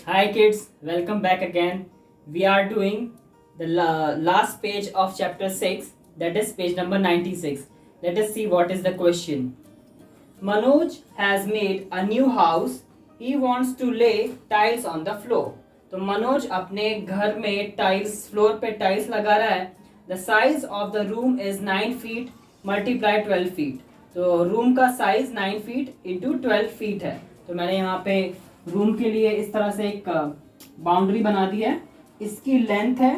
Hi kids, welcome back again. We are doing the last page of chapter 6, that is page number 96. Let us see what is the question. Manoj has made a new house. He wants to lay tiles on the floor. तो मनोज अपने घर में tiles floor पे tiles लगा रहा है. The size of the room is 9 feet multiply 12 feet. तो room का साइज 9 फीट इंटू 12 फीट है. तो मैंने यहाँ पे रूम के लिए इस तरह से एक बाउंड्री बना दी है. इसकी लेंथ है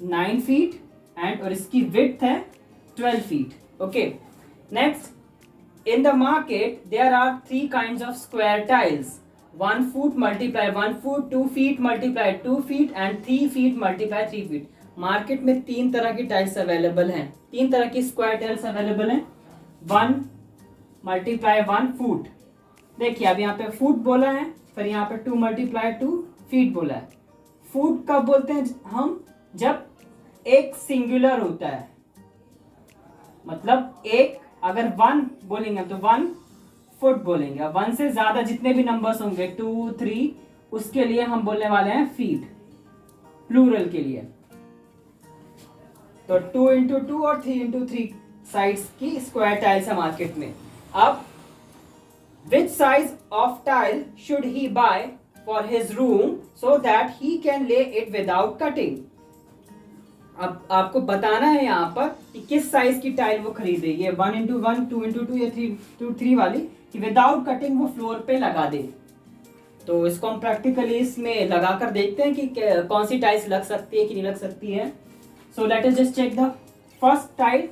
9 फीट एंड और इसकी विड्थ है 12 feet. Okay, next, in the market there are 3 kinds of square tiles. 1 foot multiply 1 foot, 2 feet multiply 2 feet and 3 feet multiply 3 feet. Market में 3 तरह की टाइल्स अवेलेबल हैं. 3 तरह की स्क्वायर टाइल्स अवेलेबल हैं. 1 मल्टीप्लाई 1 फुट. देखिए अब यहाँ पे फुट बोला है, फिर यहाँ पे 2 मल्टीप्लाई 2 फीट बोला है. फुट कब बोलते हैं हम? जब एक सिंगुलर होता है, मतलब एक अगर 1 बोलेंगे तो 1 फुट बोलेंगे. 1 से ज्यादा जितने भी नंबर्स होंगे 2, 3, उसके लिए हम बोलने वाले हैं फीट, प्लूरल के लिए. तो 2 इंटू 2 और 3 इंटू 3 साइड्स की स्क्वायर टाइल्स है मार्केट में. अब which size of tile should he buy for his room so that he can lay it without cutting. अब आपको बताना है यहाँ पर कि किस साइज की टाइल वो खरीदे. ये 1 इंटू 1, 2 इंटू 2 या 3 इंटू 3 वाली, कि विदाउट कटिंग वो फ्लोर पे लगा दे. तो इसको हम प्रैक्टिकली इसमें लगाकर देखते हैं कि कौन सी टाइल्स लग सकती है कि नहीं लग सकती है. So let us just check the first tile.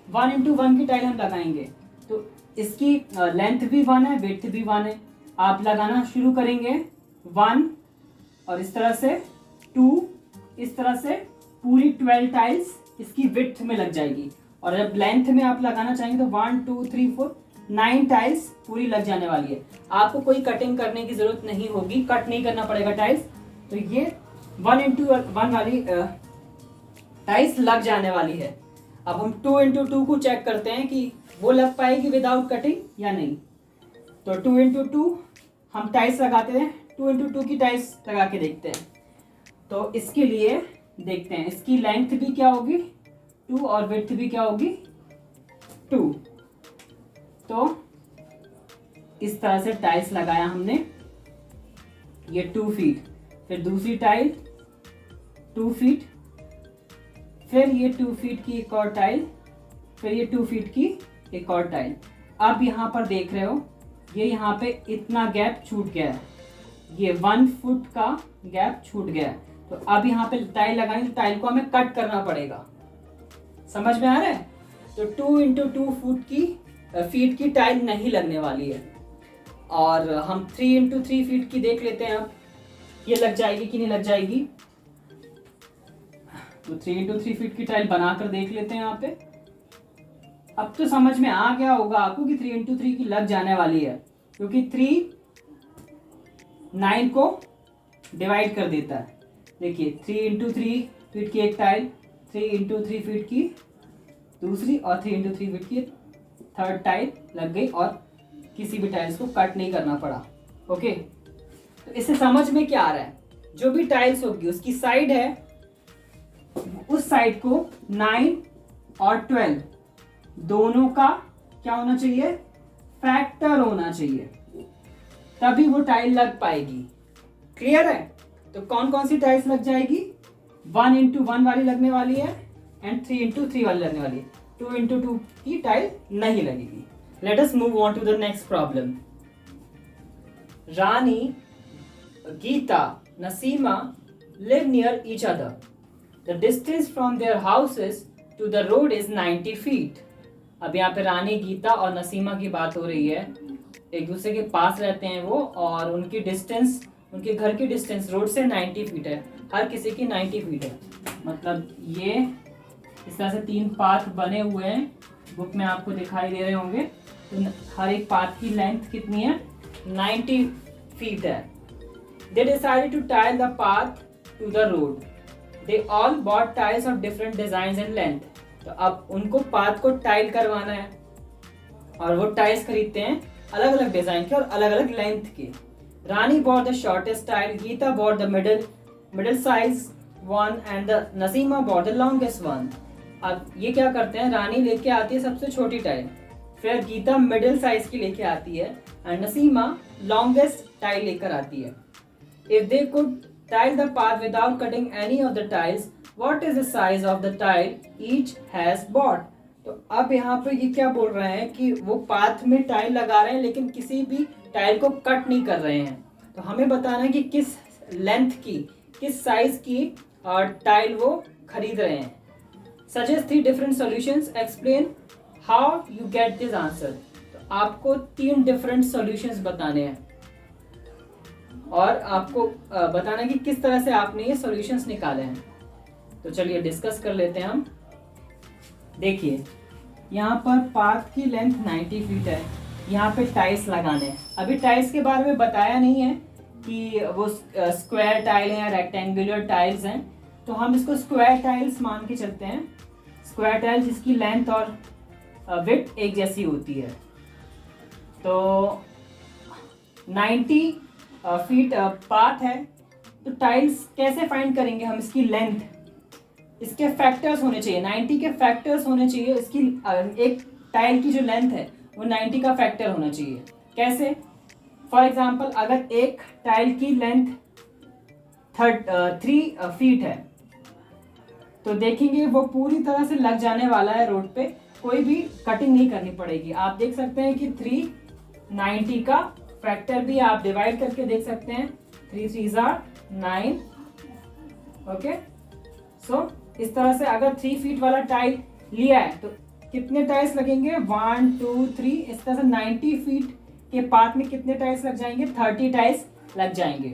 1 into 1 की टाइल हम लगाएंगे. तो इसकी लेंथ भी 1 है, विड्थ भी 1 है. आप लगाना शुरू करेंगे 1 और इस तरह से 2, इस तरह से पूरी 12 टाइल्स इसकी विड्थ में लग जाएगी. और जब लेंथ में आप लगाना चाहेंगे तो 1, 2, 3, 4, 9 टाइल्स पूरी लग जाने वाली है. आपको कोई कटिंग करने की जरूरत नहीं होगी, कट नहीं करना पड़ेगा टाइल्स. तो ये 1 इंटू 1 वाली टाइल्स लग जाने वाली है. अब हम 2 इंटू 2 को चेक करते हैं कि वो लग पाएगी विदाउट कटिंग या नहीं. तो 2 इंटू 2 हम टाइल्स लगाते हैं. 2 इंटू 2 की टाइल्स लगा के देखते हैं. तो इसके लिए देखते हैं इसकी लेंथ भी क्या होगी 2 और विड्थ भी क्या होगी 2. तो इस तरह से टाइल्स लगाया हमने. ये 2 फीट, फिर दूसरी टाइल 2 फीट, फिर ये 2 फीट की एक और टाइल, फिर ये 2 फीट की एक और टाइल. अब यहाँ पर देख रहे हो ये यहाँ पे इतना गैप छूट गया है. ये 1 फुट का गैप छूट गया है. तो अब यहाँ पे टाइल लगाएंगे तो टाइल को हमें कट करना पड़ेगा. समझ में आ रहा है? तो 2 इंटू 2 फीट की टाइल नहीं लगने वाली है. और हम 3 इंटू 3 फीट की देख लेते हैं. अब ये लग जाएगी कि नहीं लग जाएगी. तो 3 इंटू 3 फीट की टाइल बनाकर देख लेते हैं यहाँ पे. अब तो समझ में आ गया होगा आपको कि 3 इंटू 3 की लग जाने वाली है, क्योंकि 3 9 को डिवाइड कर देता है. देखिए 3 इंटू 3 फीट की एक टाइल, 3 इंटू 3 फीट की दूसरी और 3 इंटू 3 फीट की थर्ड टाइल लग गई और किसी भी टाइल्स को कट नहीं करना पड़ा. ओके, तो इससे समझ में क्या आ रहा है? जो भी टाइल्स होगी उसकी साइड है, उस साइड को 9 और 12 दोनों का क्या होना चाहिए? फैक्टर होना चाहिए, तभी वो टाइल लग पाएगी. क्लियर है? तो कौन कौन सी टाइल्स लग जाएगी? 1 इंटू 1 वाली लगने वाली है एंड 3 इंटू 3 वाली लगने वाली है. 2 इंटू 2 की टाइल नहीं लगेगी. Let us move on to the next problem. Rani, Geeta, Naseema live near each other. The distance from their houses to the road is 90 feet. अब यहाँ पे रानी, गीता और नसीमा की बात हो रही है. एक दूसरे के पास रहते हैं वो, और उनकी डिस्टेंस, उनके घर की डिस्टेंस रोड से 90 फीट है. हर किसी की 90 फीट है. मतलब ये इस तरह से 3 पाथ बने हुए हैं, बुक में आपको दिखाई दे रहे होंगे. तो हर एक पाथ की लेंथ कितनी है? 90 फीट है. They decided to tile the path to the road. They all bought tiles of different designs and length. तो अब उनको पाथ को टाइल करवाना है और वो टाइल्स खरीदते हैं अलग अलग डिजाइन के और अलग अलग लेंथ के. Rani bought the shortest tile, Geeta bought the middle size one and the Nasima bought the longest one. अब ये क्या करते हैं, रानी लेके आती है सबसे छोटी टाइल, फिर गीता मिडिल साइज की लेके आती है एंड नसीमा लॉन्गेस्ट टाइल लेकर आती है. If they could tile the path without cutting any of the tiles, what is the size of the tile each has bought? तो अब यहाँ पे ये क्या बोल रहे हैं कि वो पाथ में टाइल लगा रहे हैं लेकिन किसी भी टाइल को कट नहीं कर रहे हैं. तो हमें बताना है कि किस लेंथ की, किस साइज की टाइल वो खरीद रहे हैं. Suggest 3 different solutions, explain how you get this answer. तो आपको 3 डिफरेंट सॉल्यूशंस बताने हैं और आपको बताना है कि किस तरह से आपने ये सॉल्यूशंस निकाले हैं. तो चलिए डिस्कस कर लेते हैं हम. देखिए यहाँ पर पाथ की लेंथ 90 फीट है, यहाँ पे टाइल्स लगाने हैं. अभी टाइल्स के बारे में बताया नहीं है कि वो स्क्वायर टाइल हैं या रेक्टेंगुलर टाइल्स हैं, तो हम इसको स्क्वायर टाइल्स मान के चलते हैं. स्क्वायर टाइल जिसकी लेंथ और विड्थ एक जैसी होती है. तो 90 फीट पाथ है, तो टाइल्स कैसे फाइंड करेंगे हम? इसकी लेंथ, इसके फैक्टर्स होने चाहिए, 90 के फैक्टर्स होने चाहिए. इसकी एक टाइल की जो लेंथ है वो 90 का फैक्टर होना चाहिए. कैसे? फॉर एग्जांपल अगर एक टाइल की लेंथ 3 फीट है तो देखेंगे वो पूरी तरह से लग जाने वाला है रोड पे, कोई भी कटिंग नहीं करनी पड़ेगी. आप देख सकते हैं कि 390 का फैक्टर भी आप डिवाइड करके देख सकते हैं. 3 3 are 9. ओके, सो इस तरह से अगर 3 फीट वाला टाइल लिया है तो कितने टाइल्स लगेंगे? 1 2 3. इस तरह से 90 फीट के पाथ में कितने टाइल्स लग जाएंगे? 30 टाइल्स लग जाएंगे.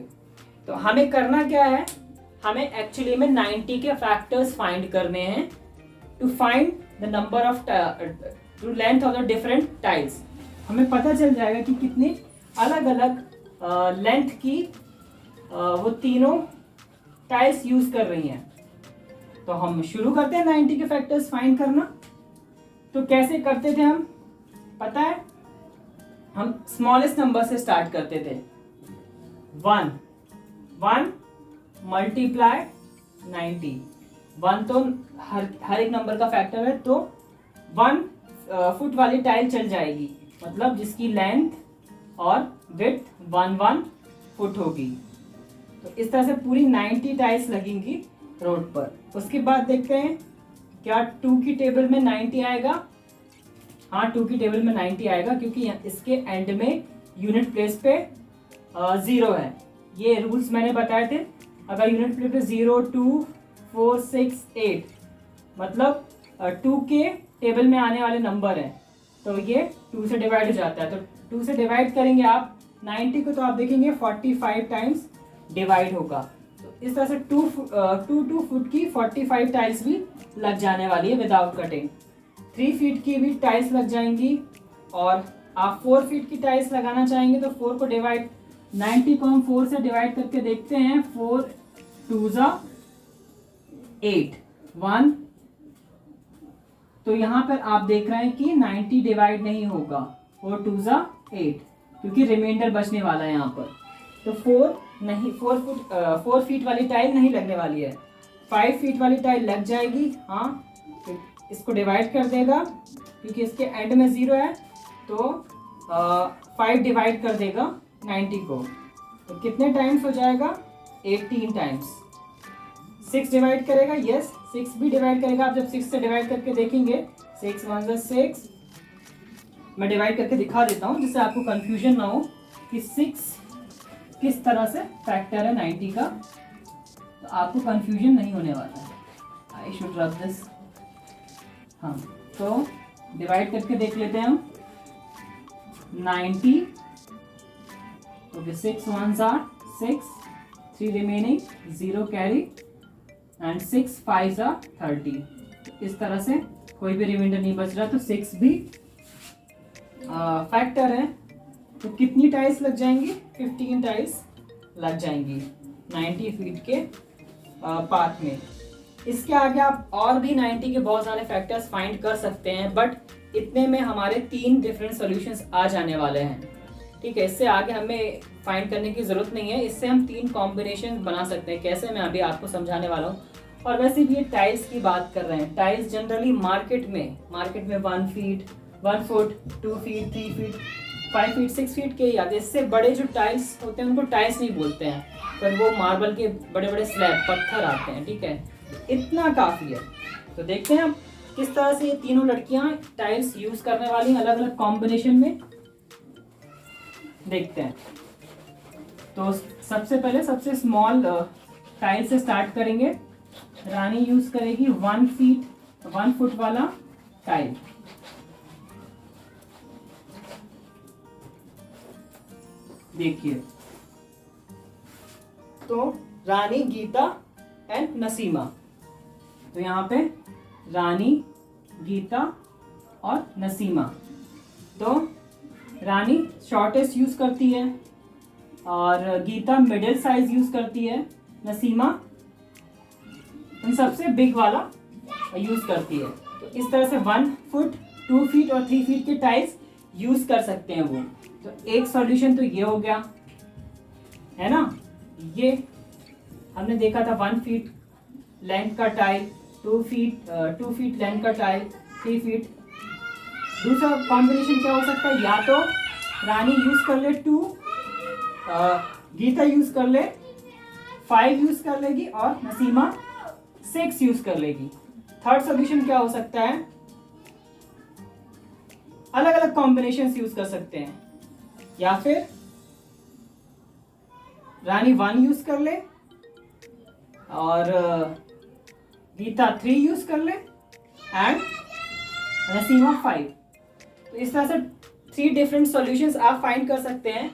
तो हमें करना क्या है? हमें एक्चुअली में 90 के फैक्टर्स फाइंड करने हैं to find the number of to length of the different tiles. हमें पता चल जाएगा कि कितनी अलग अलग लेंथ की वो तीनों टाइल्स यूज कर रही हैं. तो हम शुरू करते हैं 90 के फैक्टर्स फाइंड करना. तो कैसे करते थे हम? पता है, हम स्मॉलेस्ट नंबर से स्टार्ट करते थे. 1 मल्टीप्लाई 90. 1 तो हर एक नंबर का फैक्टर है, तो 1 फुट वाली टाइल चल जाएगी, मतलब जिसकी लेंथ और विड्थ 1 फुट होगी. तो इस तरह से पूरी 90 टाइल्स लगेंगी रोड पर. उसके बाद देखते हैं क्या 2 की टेबल में 90 आएगा. हाँ, 2 की टेबल में 90 आएगा क्योंकि इसके एंड में यूनिट प्लेस पे 0 है. ये रूल्स मैंने बताए थे. अगर यूनिट प्लेस पे 0 2 4 6 8 मतलब 2 के टेबल में आने वाले नंबर हैं, तो ये 2 से डिवाइड हो जाता है. तो 2 से डिवाइड करेंगे आप 90 को, तो आप देखेंगे 45 टाइम्स डिवाइड होगा. तो इस तरह से 2 फुट की 45 टाइल्स भी लग जाने वाली है विदाउट कटिंग. 3 फीट की भी टाइल्स लग जाएंगी. और आप 4 फीट की टाइल्स लगाना चाहेंगे तो 4 को डिवाइड 90 को हम 4 से डिवाइड करके देखते हैं. 4 2 8 1. तो यहाँ पर आप देख रहे हैं कि 90 डिवाइड नहीं होगा. 4 2 8 क्योंकि रिमाइंडर बचने वाला है यहाँ पर. तो 4 फीट वाली टाइल नहीं लगने वाली है. 5 फीट वाली टाइल लग जाएगी. हाँ, तो इसको डिवाइड कर देगा क्योंकि इसके एंड में 0 है, तो 5 डिवाइड कर देगा 90 को. तो कितने टाइम्स हो जाएगा? 18 टाइम्स. 6 डिवाइड करेगा. यस, 6 भी डिवाइड करेगा. आप जब 6 से डिवाइड करके देखेंगे 6 1 6. मैं डिवाइड करके दिखा देता हूँ जिससे आपको कंफ्यूजन ना हो कि 6 किस तरह से फैक्टर है 90 का, तो आपको कंफ्यूजन नहीं होने वाला है. I should rub this. हाँ, तो डिवाइड करके देख लेते हैं हम. 90. Okay, 6 1s are 6, 3 remaining, 0 carry and 6 5s are 30. इस तरह से कोई भी रिमाइंडर नहीं बच रहा, तो 6 भी फैक्टर है. तो कितनी टाइल्स लग जाएंगी? 15 टाइल्स लग जाएंगी 90 फीट के पाथ में. इसके आगे आप और भी 90 के बहुत सारे फैक्टर्स फाइंड कर सकते हैं, बट इतने में हमारे 3 डिफरेंट सॉल्यूशंस आ जाने वाले हैं. ठीक है, इससे आगे हमें फाइंड करने की ज़रूरत नहीं है। इससे हम 3 कॉम्बिनेशन बना सकते हैं, कैसे मैं अभी आपको समझाने वाला हूँ। और वैसे भी ये टाइल्स की बात कर रहे हैं। टाइल्स जनरली मार्केट में 1 feet, 1 foot, 2 feet, 3 feet, 5 feet, 6 feet के ही आते हैं। इससे बड़े जो टाइल्स होते हैं उनको टाइल्स नहीं बोलते हैं, पर वो मार्बल के बड़े बड़े स्लैब पत्थर आते हैं। ठीक है, इतना काफ़ी है। तो देखते हैं अब किस तरह से ये तीनों लड़कियां टाइल्स यूज करने वाली हैं अलग अलग कॉम्बिनेशन में। देखते हैं। तो सबसे पहले सबसे स्मॉल टाइल से स्टार्ट करेंगे। रानी यूज करेगी 1 फुट वाला टाइल। देखिए, तो रानी, गीता एंड नसीमा। तो यहाँ पे रानी, गीता और नसीमा। तो रानी शॉर्टेस्ट यूज करती है और गीता मिडिल साइज यूज करती है, नसीमा इन सबसे बिग वाला यूज करती है। तो इस तरह से 1 फुट, 2 फीट और 3 फीट के टाइल्स यूज कर सकते हैं वो। तो एक सॉल्यूशन तो ये हो गया, है ना। ये हमने देखा था 1 फीट लेंथ का टाइल, 2 फीट लेंथ का टाइल, 3 फीट। दूसरा कॉम्बिनेशन क्या हो सकता है, या तो रानी यूज कर ले 2, गीता यूज कर ले 5 यूज कर लेगी और नसीमा 6 यूज कर लेगी। थर्ड सॉल्यूशन क्या हो सकता है, अलग अलग कॉम्बिनेशन यूज कर सकते हैं, या फिर रानी 1 यूज कर ले और गीता 3 यूज कर ले एंड नसीमा 5। तो इस तरह से 3 डिफरेंट सॉल्यूशंस आप फाइंड कर सकते हैं।